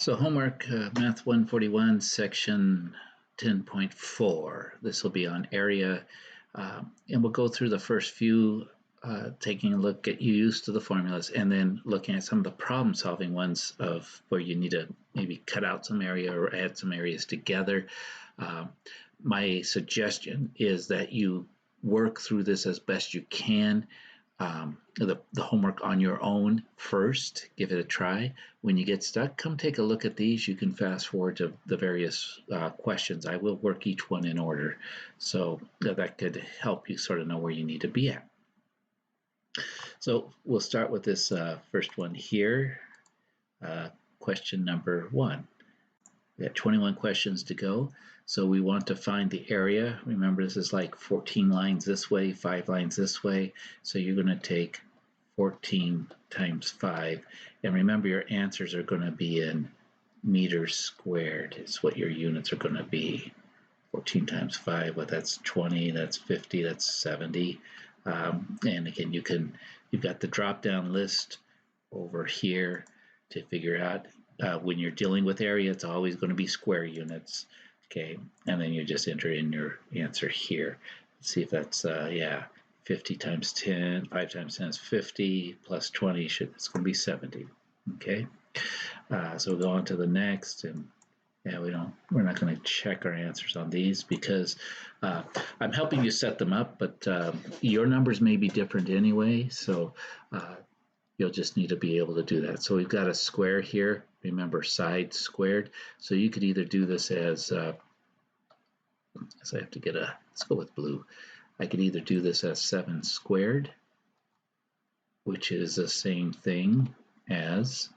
So homework, Math 141, section 10.4. This will be on area, and we'll go through the first few, taking a look, get you used to the formulas, and then looking at some of the problem-solving ones of where you need to maybe cut out some area or add some areas together. My suggestion is that you work through this as best you can. The homework on your own first, give it a try. When you get stuck, come take a look at these. You can fast forward to the various questions. I will work each one in order, so that could help you sort of know where you need to be at. So we'll start with this first one here, question number 1. We got 21 questions to go. So we want to find the area. Remember, this is like 14 lines this way, 5 lines this way. So you're going to take 14 times 5. And remember, your answers are going to be in meters squared. It's what your units are going to be. 14 times 5, well, that's 20, that's 50, that's 70. And again, you've got the drop-down list over here to figure out. When you're dealing with area, it's always going to be square units, okay? And then you just enter in your answer here. Let's see if that's, 50 times 10, 5 times 10 is 50, plus 20, it's going to be 70, okay? So we'll go on to the next, and we're not going to check our answers on these because I'm helping you set them up, but your numbers may be different anyway, so you'll just need to be able to do that. So we've got a square here. Remember, side squared. So you could either do this as I have to get let's go with blue. I could either do this as 7 squared, which is the same thing as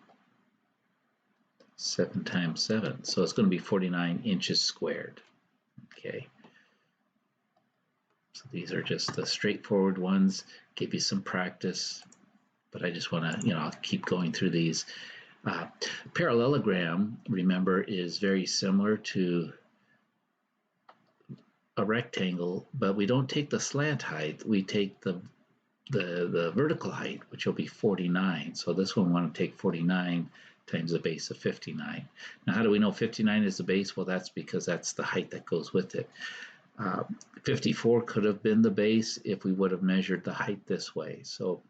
7 times 7. So it's going to be 49 inches squared. Okay. So these are just the straightforward ones. Give you some practice. But I just want to, I'll keep going through these. Parallelogram, remember, is very similar to a rectangle, but we don't take the slant height. We take the vertical height, which will be 49. So this one we want to take 49 times the base of 59. Now, how do we know 59 is the base? Well, that's because that's the height that goes with it. 54 could have been the base if we would have measured the height this way. So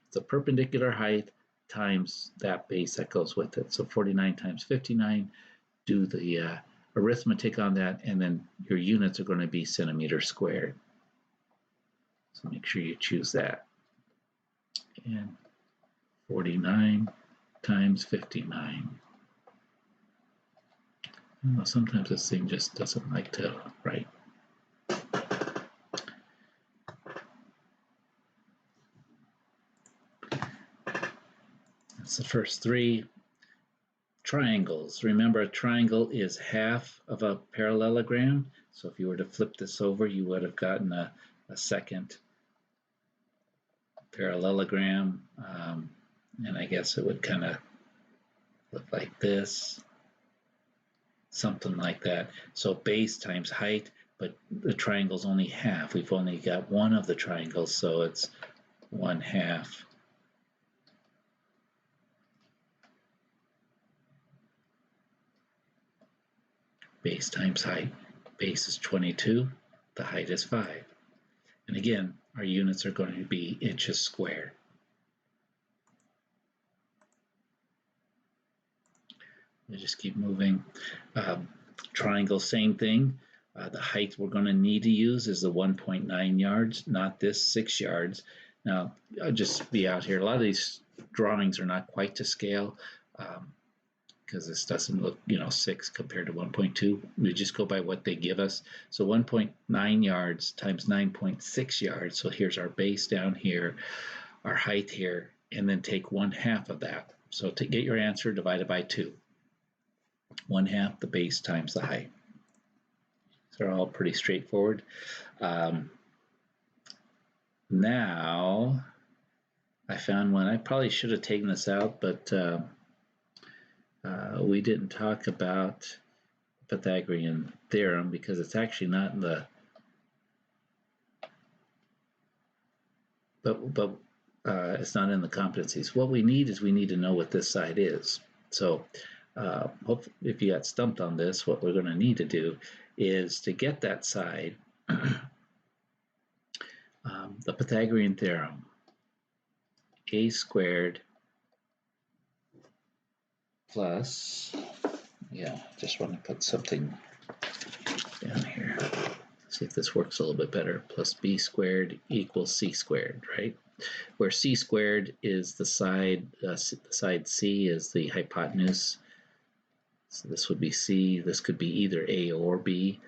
it's a perpendicular height times that base that goes with it. So 49 times 59, do the arithmetic on that, and then your units are going to be centimeters squared. So make sure you choose that. And 49 times 59. Well, sometimes this thing just doesn't like to write. That's the first 3. Triangles. Remember, a triangle is half of a parallelogram. So if you were to flip this over, you would have gotten a second parallelogram. And I guess it would kind of look like this, something like that. So base times height, but the triangle's only half. We've only got one of the triangles, so it's 1/2. Base times height. Base is 22, the height is 5. And again, our units are going to be inches squared. We'll just keep moving. Triangle, same thing. The height we're going to need to use is the 1.9 yards, not this 6 yards. Now, I'll just be out here. A lot of these drawings are not quite to scale. Because this doesn't look, 6 compared to 1.2. We just go by what they give us. So 1.9 yards times 9.6 yards. So here's our base down here, our height here, and then take 1/2 of that. So to get your answer, divide it by 2. 1/2 the base times the height. So they're all pretty straightforward. Now, I found one. I probably should have taken this out, but we didn't talk about Pythagorean Theorem because it's actually not in the, it's not in the competencies. What we need is we need to know what this side is. So if you got stumped on this, what we're going to need to do is to get that side, the Pythagorean Theorem, a squared plus, just want to put something down here. See if this works a little bit better. Plus b squared equals c squared, right? Where c squared is the side C is the hypotenuse. So this would be c. This could be either a or b.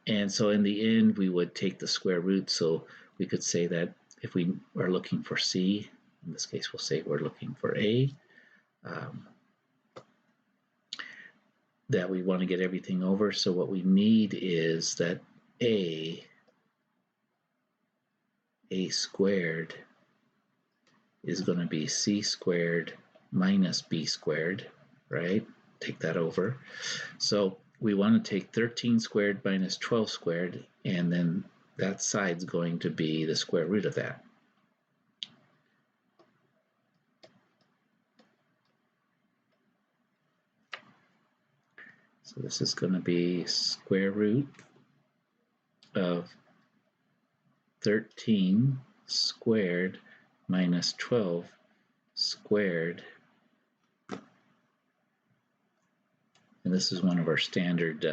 And so in the end, we would take the square root. So we could say that if we are looking for c, in this case, we'll say we're looking for a. That we want to get everything over. So what we need is that a squared is going to be c squared minus b squared, right? Take that over. So we want to take 13 squared minus 12 squared, and then that side's going to be the square root of that. So this is going to be square root of 13 squared minus 12 squared. And this is one of our standard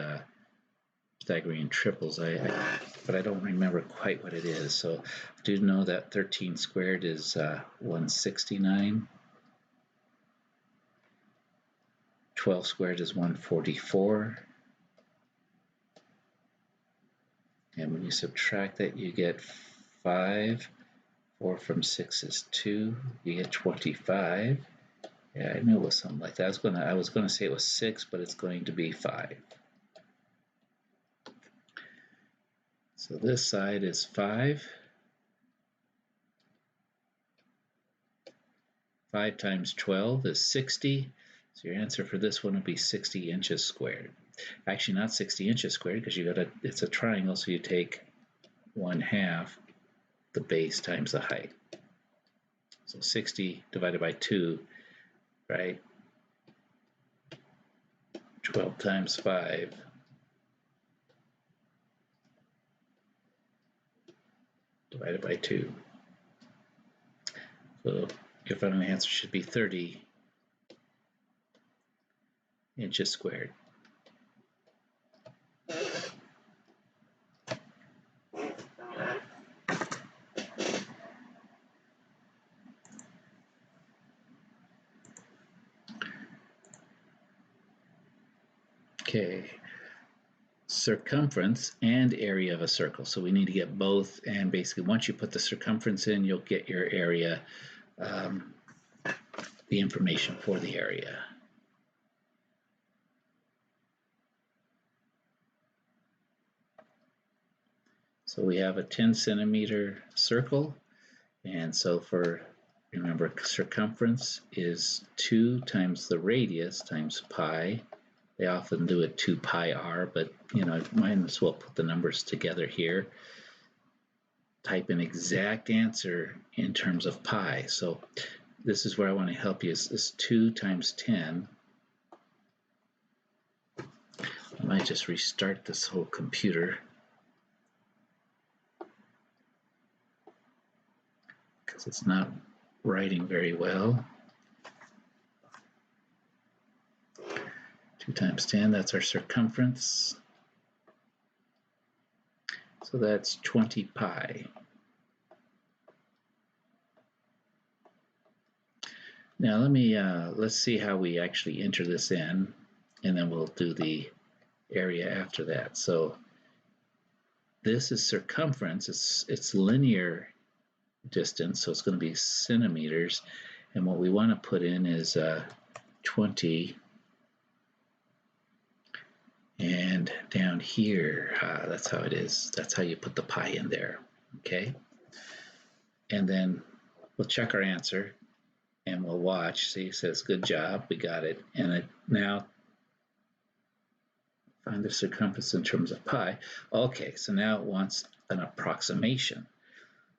Pythagorean triples, but I don't remember quite what it is. So I do know that 13 squared is 169. 12 squared is 144. And when you subtract that, you get 5. 4 from 6 is 2. You get 25. Yeah, I knew it was something like that. I was gonna say it was 6, but it's going to be 5. So this side is 5. 5 times 12 is 60. So your answer for this one would be 60 inches squared. Actually, not 60 inches squared, because it's a triangle, so you take 1/2 the base times the height. So 60 divided by 2, right? 12 times 5 divided by 2. So your final answer should be 30 inches squared. Okay, circumference and area of a circle. So we need to get both, and basically once you put the circumference in, you'll get your area, the information for the area. So we have a 10 centimeter circle, and so remember, circumference is 2 times the radius times pi. They often do it 2 pi r, but might as well put the numbers together here. Type an exact answer in terms of pi. So this is where I want to help you. Is 2 times 10. I might just restart this whole computer, because it's not writing very well. 2 times 10, that's our circumference. So that's 20 pi. Now let's see how we actually enter this in, and then we'll do the area after that. So this is circumference. It's linear distance, so it's going to be centimeters, and what we want to put in is 20. And down here, that's how it is. That's how you put the pi in there, okay? And then we'll check our answer, and we'll watch. See, it says, good job, we got it. And now, find the circumference in terms of pi. Okay, so now it wants an approximation.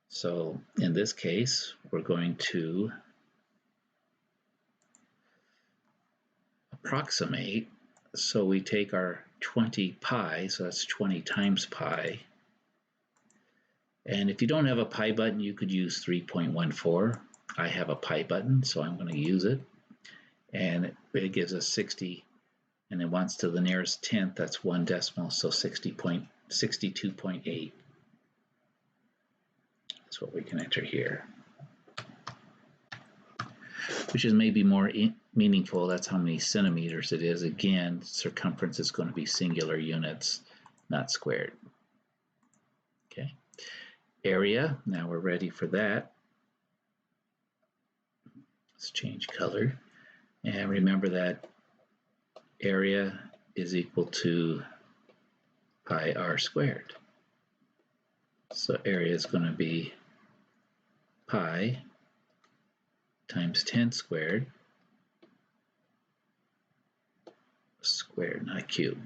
So in this case, we're going to approximate. So we take our 20 pi, so that's 20 times pi. And if you don't have a pi button, you could use 3.14. I have a pi button, so I'm going to use it. And it gives us 60, and it wants to the nearest tenth, that's 1 decimal, so 62.8. That's what we can enter here, which is maybe more meaningful. That's how many centimeters it is. Again, circumference is going to be singular units, not squared. Okay. Area, now we're ready for that. Let's change color. And remember that area is equal to pi r squared. So area is going to be pi times 10 squared, not cubed.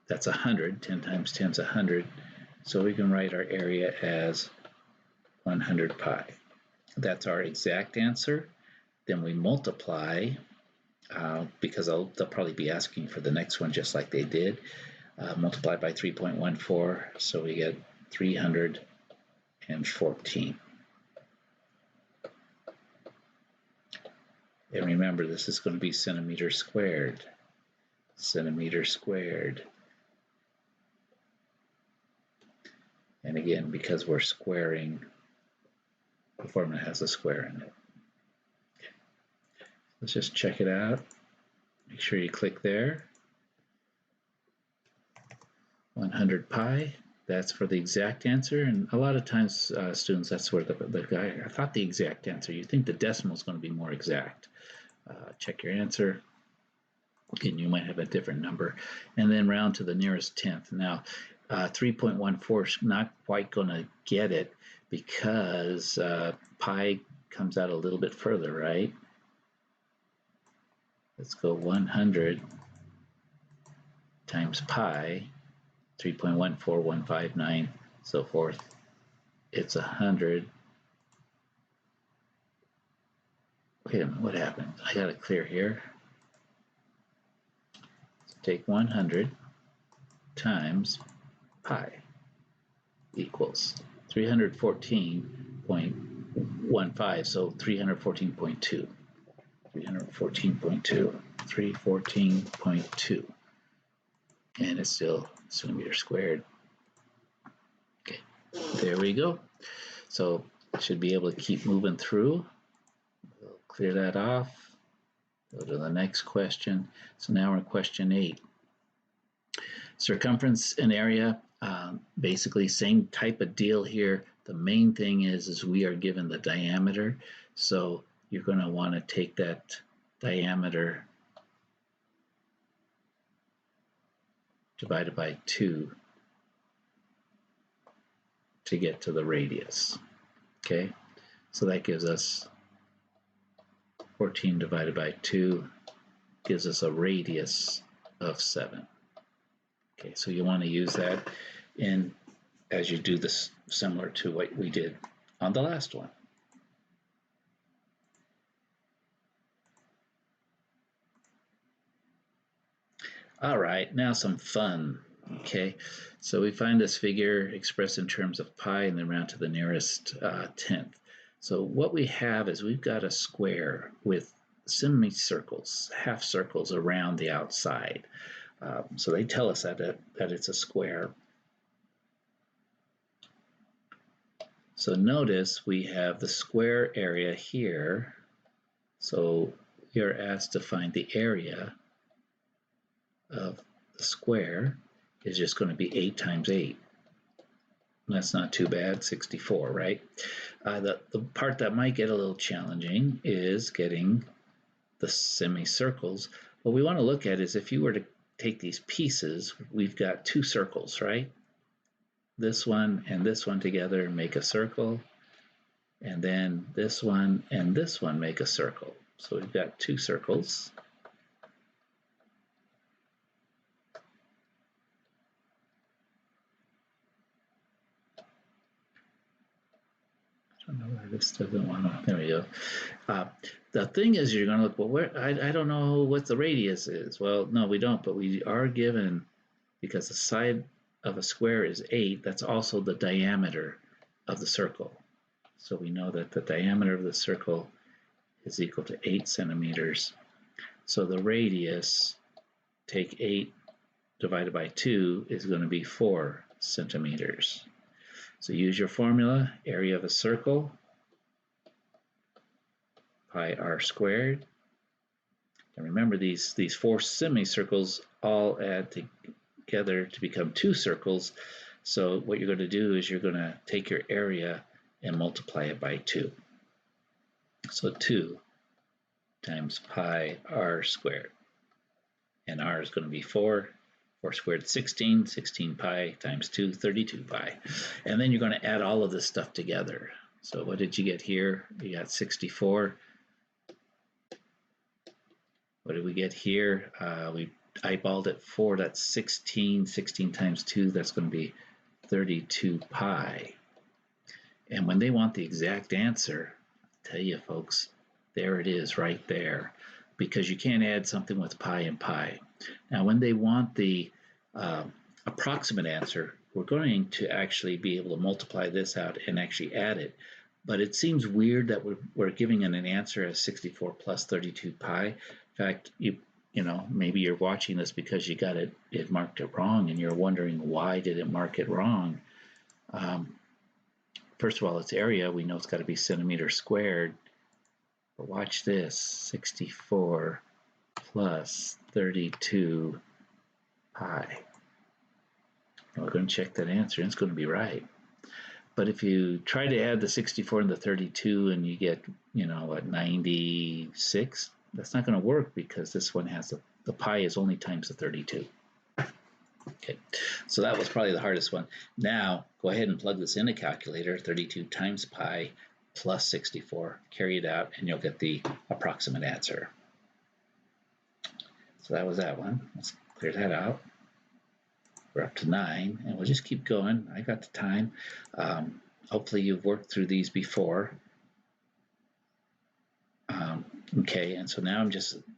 That's 100. 10 times 10 is 100. So we can write our area as 100 pi. That's our exact answer. Then we multiply, because they'll probably be asking for the next one just like they did. Multiply by 3.14, so we get 314. And remember, this is going to be centimeters squared. Centimeters squared. And again, because we're squaring, the formula has a square in it. Okay. Let's just check it out. Make sure you click there. 100 pi. That's for the exact answer, and a lot of times students, that's where the guy, I thought the exact answer. You think the decimal is going to be more exact. Check your answer. Again, you might have a different number, and then round to the nearest tenth. Now, 3.14 is not quite going to get it because pi comes out a little bit further, right? Let's go 100 times pi. 3.14159, so forth. It's 100. Wait a minute, what happened? I got to clear here. So take 100 times pi equals 314.15, so 314.2. 314.2. And it's still centimeters squared. Okay, there we go. So should be able to keep moving through. We'll clear that off. Go to the next question. So now we're in question 8. Circumference and area, basically same type of deal here. The main thing is we are given the diameter. So you're going to want to take that diameter divided by 2 to get to the radius. Okay, so that gives us 14 divided by 2 gives us a radius of 7. Okay, so you want to use that in as you do this, similar to what we did on the last one. All right, now some fun. Okay, so we find this figure expressed in terms of pi and then round to the nearest tenth. So what we have is we've got a square with semicircles, half circles around the outside. So they tell us that it's a square. So notice we have the square area here. So you're asked to find the area of the square is just going to be 8 times 8. That's not too bad, 64, right? The part that might get a little challenging is getting the semicircles. What we want to look at is if you were to take these pieces, we've got 2 circles, right? This one and this one together make a circle, and then this one and this one make a circle. So we've got 2 circles. I don't know why this doesn't want to. There we go. The thing is, you're going to look, well, where I don't know what the radius is. Well, no, we don't, but we are given, because the side of a square is 8, that's also the diameter of the circle. So we know that the diameter of the circle is equal to 8 centimeters. So the radius, take 8 divided by 2, is going to be 4 centimeters. So use your formula, area of a circle, pi r squared. And remember, these 4 semicircles all add together to become 2 circles. So what you're going to do is you're going to take your area and multiply it by 2. So 2 times pi r squared. And r is going to be 4. 4 squared 16, 16 pi times 2, 32 pi. And then you're going to add all of this stuff together. So what did you get here? You got 64. What did we get here? We eyeballed it 4, that's 16. 16 times 2, that's going to be 32 pi. And when they want the exact answer, I'll tell you folks, there it is right there. Because you can't add something with pi and pi. Now, when they want the approximate answer, we're going to actually be able to multiply this out and actually add it. But it seems weird that we're giving an answer as 64 plus 32 pi. In fact, you know, maybe you're watching this because you got it marked it wrong, and you're wondering why did it mark it wrong. First of all, its area, we know it's got to be centimeters squared. But watch this, 64 plus 32 pi. And we're going to check that answer, and it's going to be right. But if you try to add the 64 and the 32 and you get, you know, what, 96, that's not going to work because this one has the pi is only times the 32. Okay, so that was probably the hardest one. Now, go ahead and plug this in a calculator, 32 times pi plus 64, carry it out, and you'll get the approximate answer. So that was that one. Let's clear that out. We're up to 9, and we'll just keep going. I got the time. Hopefully you've worked through these before. Okay, and so now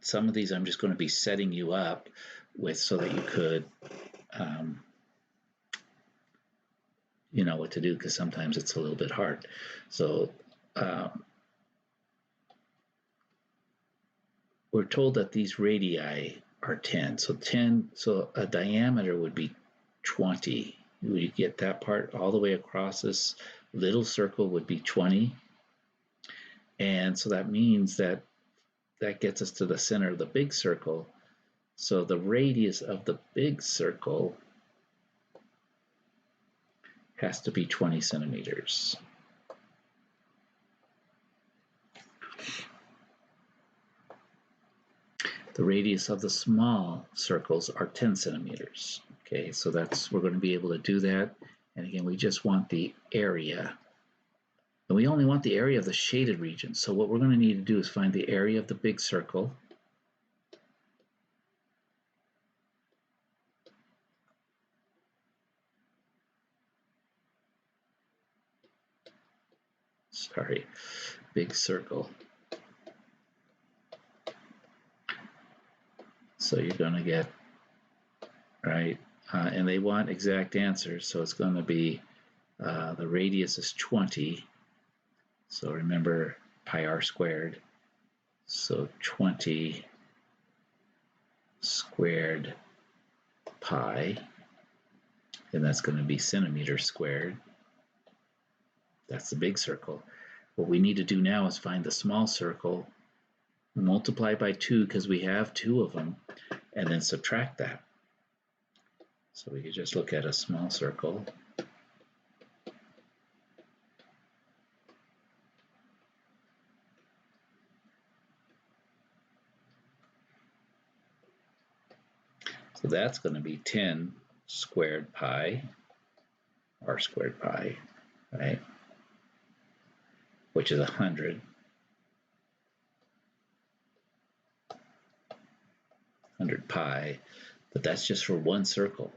some of these I'm just going to be setting you up with so that you could you know what to do, because sometimes it's a little bit hard. So we're told that these radii are 10. So a diameter would be 20. We get that part all the way across this little circle would be 20. And so that means that gets us to the center of the big circle. So the radius of the big circle has to be 20 centimeters. The radius of the small circles are 10 centimeters. Okay, so we're going to be able to do that. And again, we just want the area. And we only want the area of the shaded region. So what we're going to need to do is find the area of the big circle. Sorry, big circle. So you're going to get, right, and they want exact answers, so it's going to be, the radius is 20, so remember pi r squared, so 20 squared pi, and that's going to be centimeters squared. That's the big circle. What we need to do now is find the small circle, multiply by 2 because we have 2 of them, and then subtract that. So we could just look at a small circle. So that's going to be 10 squared pi, r squared pi, right? Which is 100. 100 pi, but that's just for one circle.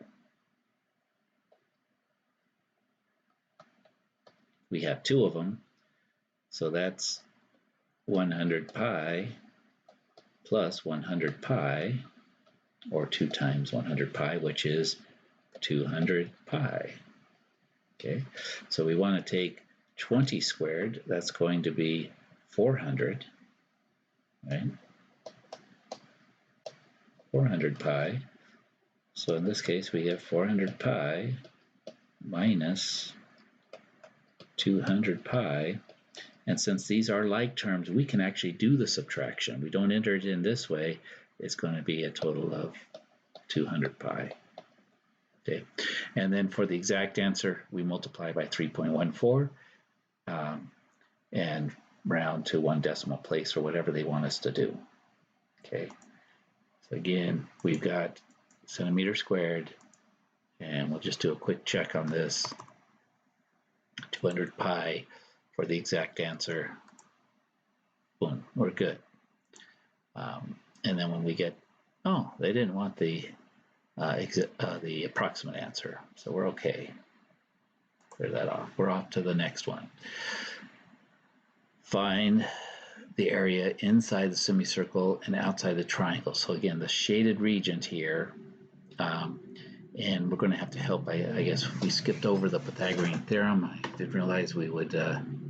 We have 2 of them, So that's 100 pi plus 100 pi, or 2 times 100 pi, which is 200 pi. Okay, so we want to take 20 squared. That's going to be 400, right? 400 pi. So in this case, we have 400 pi minus 200 pi. And since these are like terms, we can actually do the subtraction. We don't enter it in this way. It's going to be a total of 200 pi. Okay, and then for the exact answer, we multiply by 3.14 and round to 1 decimal place or whatever they want us to do. Okay, so again, we've got centimeter squared, and we'll just do a quick check on this. 200 pi for the exact answer. Boom, we're good. And then when we get, oh, they didn't want the approximate answer, so we're okay. Clear that off. We're off to the next one. Find the area inside the semicircle and outside the triangle. So again, the shaded region here, and we're going to have to help. I guess we skipped over the Pythagorean Theorem. I didn't realize we would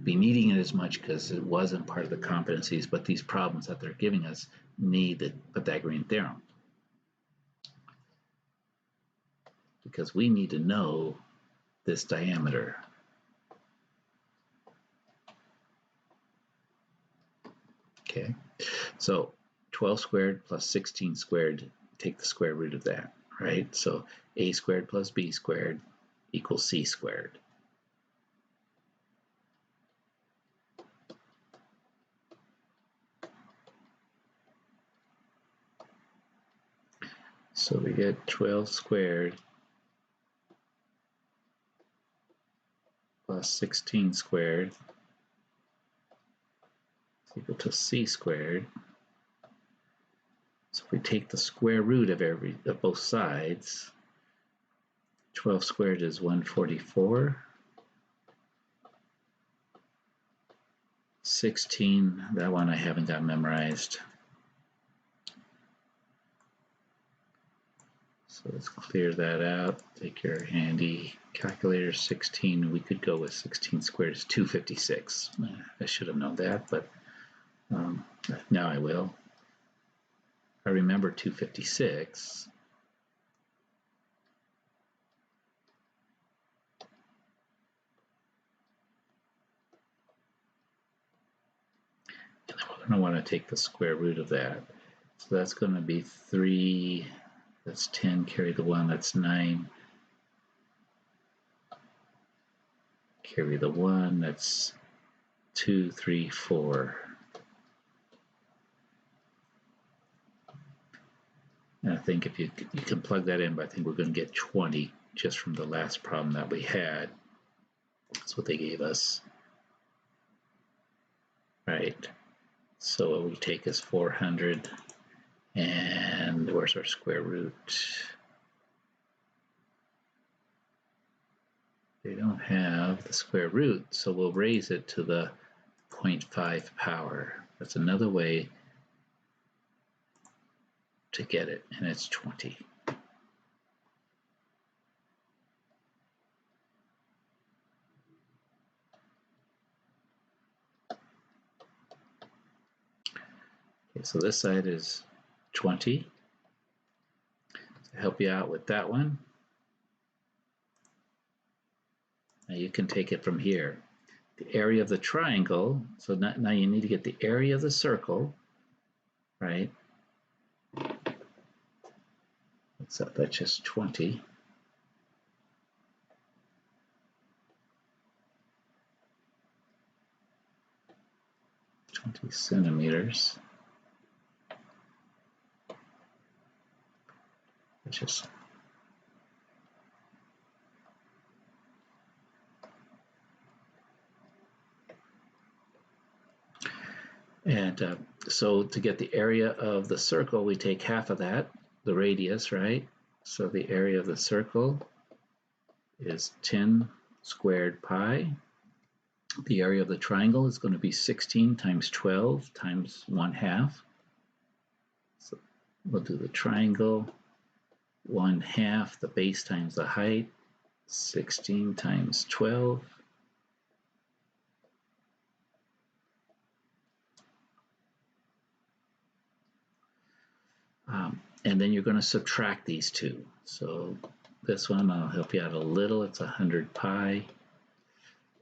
be needing it as much because it wasn't part of the competencies, but these problems that they're giving us need the Pythagorean Theorem, because we need to know this diameter. Okay, so 12 squared plus 16 squared, take the square root of that, right? So a squared plus b squared equals c squared. So we get 12 squared plus 16 squared is equal to c squared. So if we take the square root of both sides, 12 squared is 144. 16, that one I haven't got memorized. So let's clear that out. Take your handy calculator. 16, we could go with 16 squared is 256. I should have known that, but now I will. I remember 256. And then we're going to want to take the square root of that. So that's going to be 3, that's 10, carry the 1, that's 9. Carry the 1, that's 2, 3, 4. And I think if you can plug that in, but I think we're going to get 20 just from the last problem that we had. That's what they gave us. Right. So what we take is 400, and where's our square root? They don't have the square root, so we'll raise it to the 0.5 power. That's another way to get it, and it's 20. Okay, so this side is 20. To help you out with that one, now you can take it from here. The area of the triangle, so now you need to get the area of the circle, right? So that's just 20. Centimeters. Just and so to get the area of the circle, we take half of that, the radius, right? So the area of the circle is 10 squared pi. The area of the triangle is going to be 16 times 12 times 1/2. So we'll do the triangle, 1/2, the base times the height, 16 times 12. And then you're going to subtract these two. So this one, I'll help you out a little. It's 100 pi.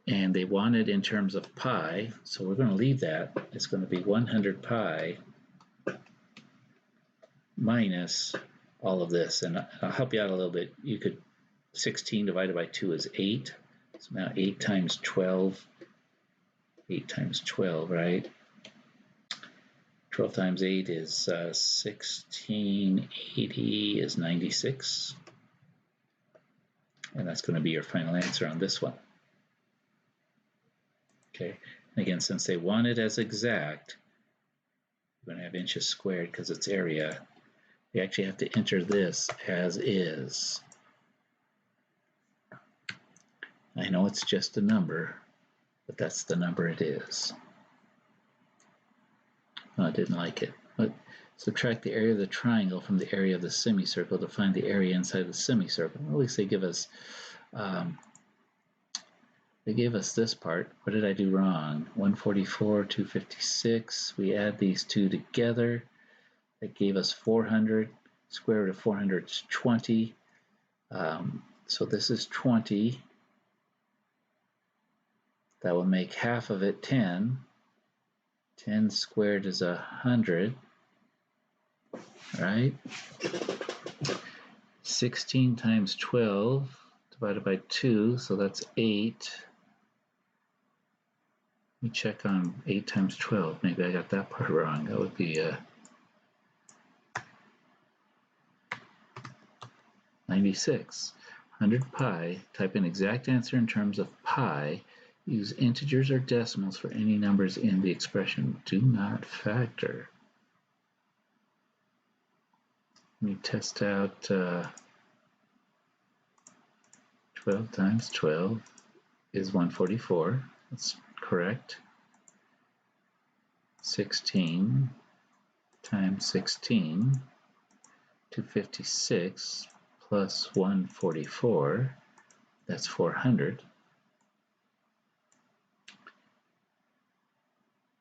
And they want it in terms of pi, so we're going to leave that. It's going to be 100 pi minus all of this. And I'll help you out a little bit. You could, 16 divided by 2 is 8. So now 8 times 12. 8 times 12, right? 12 times 8 is 1680 is 96. And that's going to be your final answer on this one. Okay, and again, since they want it as exact, you're going to have inches squared because it's area. You actually have to enter this as is. I know it's just a number, but that's the number it is. Oh, I didn't like it. But subtract the area of the triangle from the area of the semicircle to find the area inside the semicircle. At least they give us this part. What did I do wrong? 144, 256. We add these two together. That gave us 400. Square root of 400 is 20. So this is 20. That will make half of it 10. 10 squared is 100. Right? 16 times 12 divided by 2, so that's 8. Let me check on 8 times 12. Maybe I got that part wrong. That would be 96. 100 pi. Type in exact answer in terms of pi. Use integers or decimals for any numbers in the expression. Do not factor. Let me test out 12 times 12 is 144. That's correct. 16 times 16, 256 plus 144, that's 400.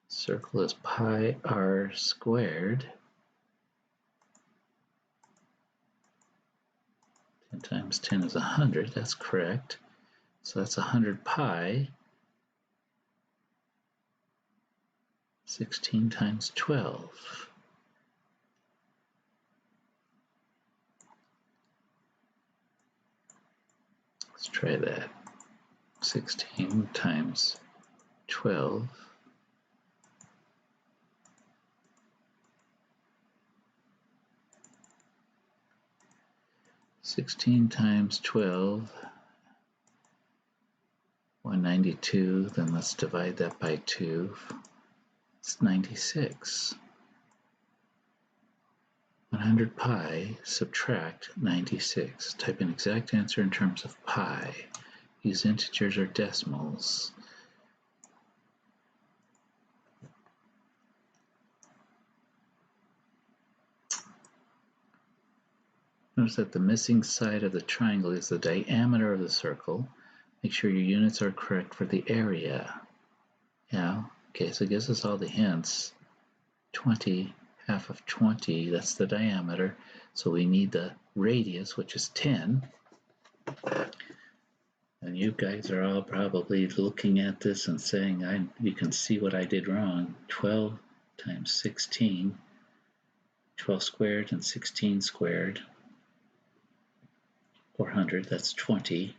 Circle is pi r squared. 10 times 10 is 100, that's correct. So that's 100 pi. 16 times 12. Let's try that. 16 times 12. 16 times 12, 192, then let's divide that by 2. It's 96. 100 pi, subtract 96. Type in exact answer in terms of pi. Use integers or decimals. Notice that the missing side of the triangle is the diameter of the circle. Make sure your units are correct for the area. Yeah, okay, so it gives us all the hints. 20, half of 20, that's the diameter. So we need the radius, which is 10. And you guys are all probably looking at this and saying, you can see what I did wrong. 12 times 16, 12 squared and 16 squared. 400, that's 20.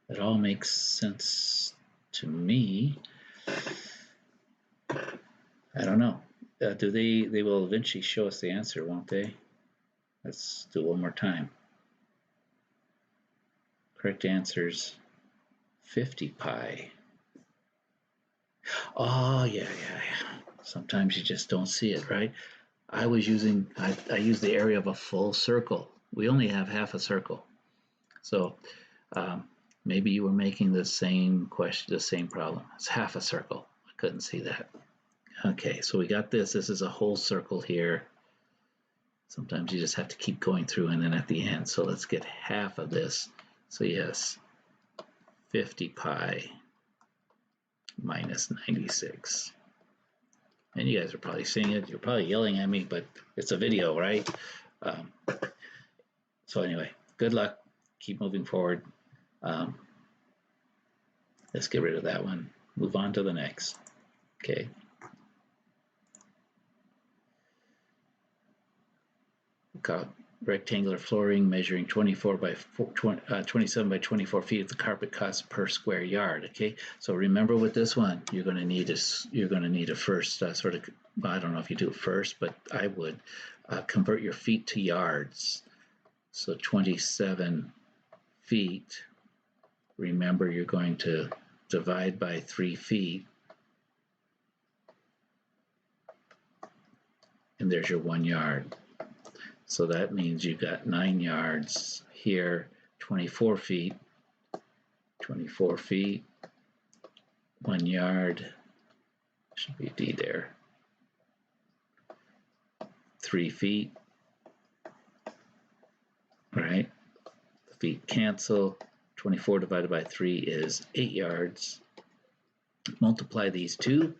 It all makes sense to me. I don't know. They will eventually show us the answer, won't they? Let's do it one more time. Correct answer's 50 pi. Oh, yeah. Sometimes you just don't see it, right? I used the area of a full circle. We only have half a circle. So Maybe you were making the same question, the same problem. It's half a circle. I couldn't see that. Okay, so we got this. This is a whole circle here. Sometimes you just have to keep going through and then at the end. So let's get half of this. So yes, 50 pi minus 96. And you guys are probably seeing it. You're probably yelling at me, but it's a video, right? So anyway, good luck. Keep moving forward. Let's get rid of that one. Move on to the next. Okay. Got rectangular flooring measuring 27 by 24 feet of the carpet costs per square yard. Okay, so remember with this one, you're going to need a first sort of. Well, I don't know if you do it first, but I would convert your feet to yards. So 27 feet. Remember, you're going to divide by 3 feet, and there's your 1 yard. So that means you've got 9 yards here, 24 feet, 1 yard, should be D there, 3 feet, right? The feet cancel. 24 divided by 3 is 8 yards. Multiply these two,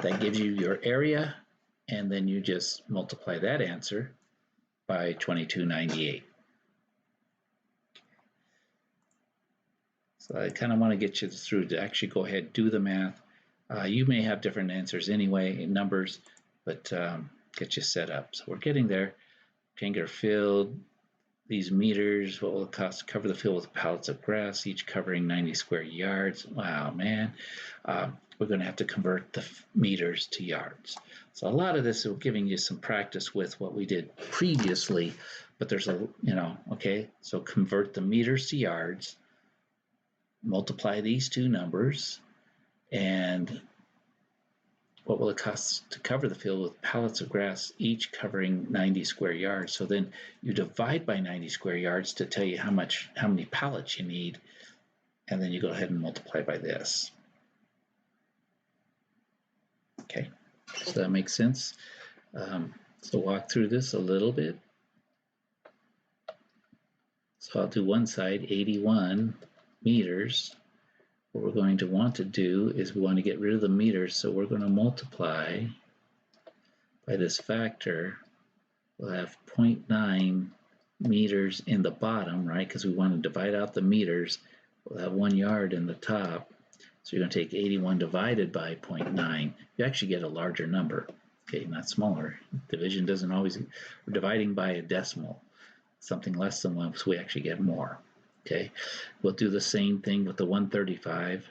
that gives you your area, and then you just multiply that answer by 2298. So I kind of want to get you through to actually go ahead and do the math. You may have different answers anyway in numbers, but get you set up. So we're getting there. Rectangular field, these meters, what will it cost to cover the field with pallets of grass, each covering 90 square yards? Wow, man. We're going to have to convert the meters to yards. So a lot of this is giving you some practice with what we did previously, but there's okay, so convert the meters to yards, multiply these two numbers, and what will it cost to cover the field with pallets of grass, each covering 90 square yards? So then you divide by 90 square yards to tell you how many pallets you need, and then you go ahead and multiply by this. Okay, so that makes sense. So walk through this a little bit. So I'll do one side, 81 meters. What we're going to want to do is we want to get rid of the meters, so we're going to multiply by this factor. We'll have 0.9 meters in the bottom, right, because we want to divide out the meters. We'll have 1 yard in the top. So you're going to take 81 divided by 0.9. You actually get a larger number, okay, not smaller. Division doesn't always, we're dividing by a decimal, something less than 1, so we actually get more. Okay, we'll do the same thing with the 135.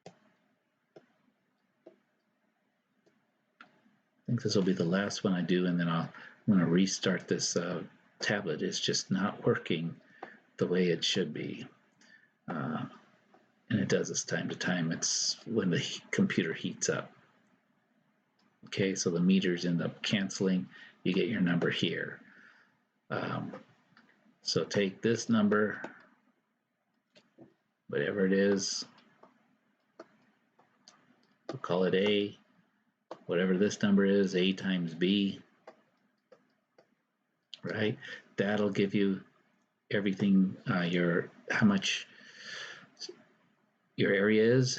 I think this will be the last one I do, and then I'm going to restart this tablet. It's just not working the way it should be. And it does this time to time. It's when the computer heats up. Okay, so the meters end up canceling. You get your number here. So take this number, whatever it is, we'll call it A. Whatever this number is, A times B, right? That'll give you everything, how much your area is.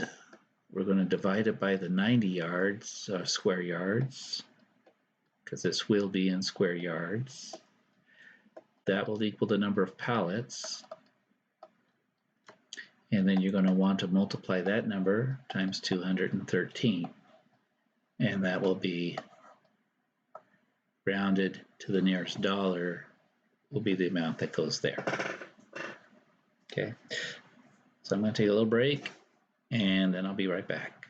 We're going to divide it by the 90 yards, square yards, because this will be in square yards. That will equal the number of pallets. And then you're going to want to multiply that number times 213. And that will be rounded to the nearest dollar, will be the amount that goes there. Okay, so I'm going to take a little break, and then I'll be right back.